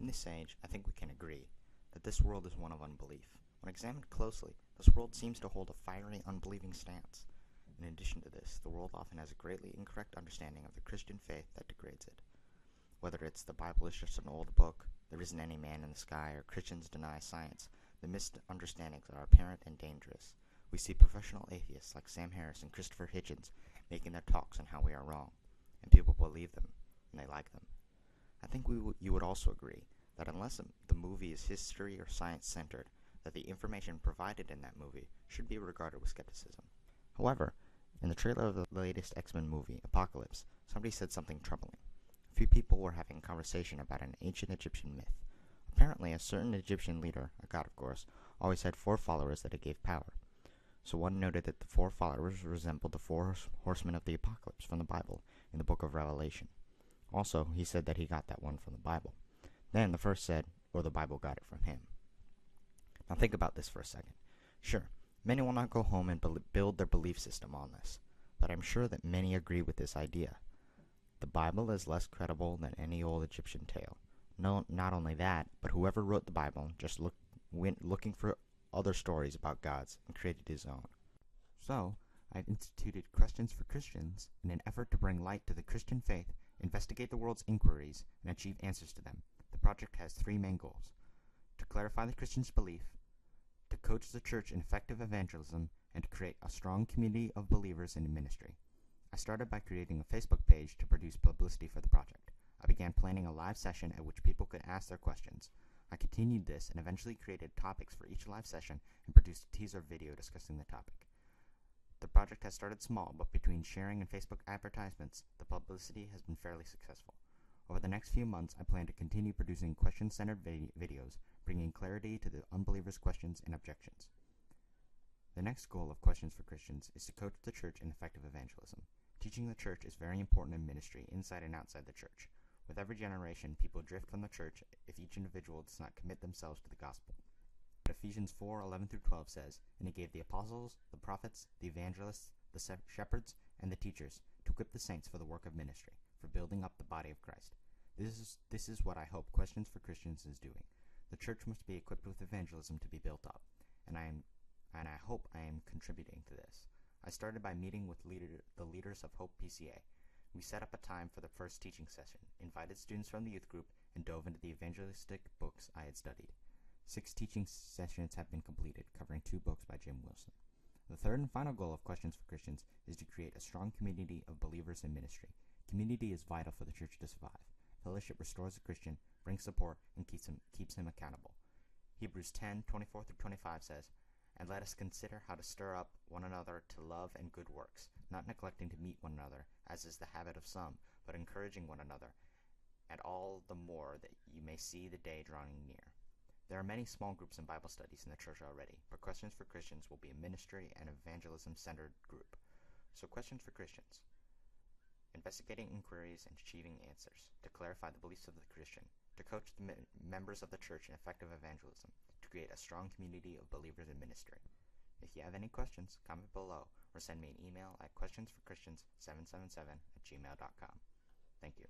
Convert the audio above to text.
In this age, I think we can agree that this world is one of unbelief. When examined closely, this world seems to hold a fiery, unbelieving stance. In addition to this, the world often has a greatly incorrect understanding of the Christian faith that degrades it. Whether it's the Bible is just an old book, there isn't any man in the sky, or Christians deny science, the misunderstandings are apparent and dangerous. We see professional atheists like Sam Harris and Christopher Hitchens making their talks on how we are wrong, and people believe them, and they like them. I think you would also agree that unless the movie is history or science-centered, that the information provided in that movie should be regarded with skepticism. However, in the trailer of the latest X-Men movie, Apocalypse, somebody said something troubling. A few people were having a conversation about an ancient Egyptian myth. Apparently, a certain Egyptian leader, a god of course, always had 4 followers that he gave power. So one noted that the 4 followers resembled the 4 horsemen of the apocalypse from the Bible in the book of Revelation. Also, he said that he got that one from the Bible. Then the first said, or the Bible got it from him. Now think about this for a second. Sure, many will not go home and build their belief system on this, but I'm sure that many agree with this idea. The Bible is less credible than any old Egyptian tale. No, not only that, but whoever wrote the Bible just went looking for other stories about gods and created his own. So, I've instituted Questions for Christians in an effort to bring light to the Christian faith, investigate the world's inquiries, and achieve answers to them. The project has 3 main goals: to clarify the Christian's belief, to coach the church in effective evangelism, and to create a strong community of believers in ministry. I started by creating a Facebook page to produce publicity for the project. I began planning a live session at which people could ask their questions. I continued this and eventually created topics for each live session and produced a teaser video discussing the topic. The project has started small, but between sharing and Facebook advertisements, the publicity has been fairly successful. Over the next few months, I plan to continue producing question-centered videos, bringing clarity to the unbelievers' questions and objections. The next goal of Questions for Christians is to coach the church in effective evangelism. Teaching the church is very important in ministry, inside and outside the church. With every generation, people drift from the church if each individual does not commit themselves to the gospel. But Ephesians 4:11-12 says, "And he gave the apostles, the prophets, the evangelists, the shepherds, and the teachers to equip the saints for the work of ministry, for building up the body of Christ." This is what I hope Questions for Christians is doing. The church must be equipped with evangelism to be built up, and I hope I am contributing to this. I started by meeting with the leaders of Hope PCA. We set up a time for the first teaching session, invited students from the youth group, and dove into the evangelistic books I had studied. 6 teaching sessions have been completed, covering 2 books by Jim Wilson. The third and final goal of Questions for Christians is to create a strong community of believers in ministry. Community is vital for the church to survive. Fellowship restores the Christian, brings support, and keeps him accountable. Hebrews 10:24-25 says, "And let us consider how to stir up one another to love and good works, not neglecting to meet one another, as is the habit of some, but encouraging one another, and all the more that you may see the day drawing near." There are many small groups and Bible studies in the church already, but Questions for Christians will be a ministry and evangelism-centered group. So Questions for Christians: investigating inquiries and achieving answers, to clarify the beliefs of the Christian, to coach the members of the church in effective evangelism, to create a strong community of believers in ministry. If you have any questions, comment below or send me an email at questionsforchristians777@gmail.com. Thank you.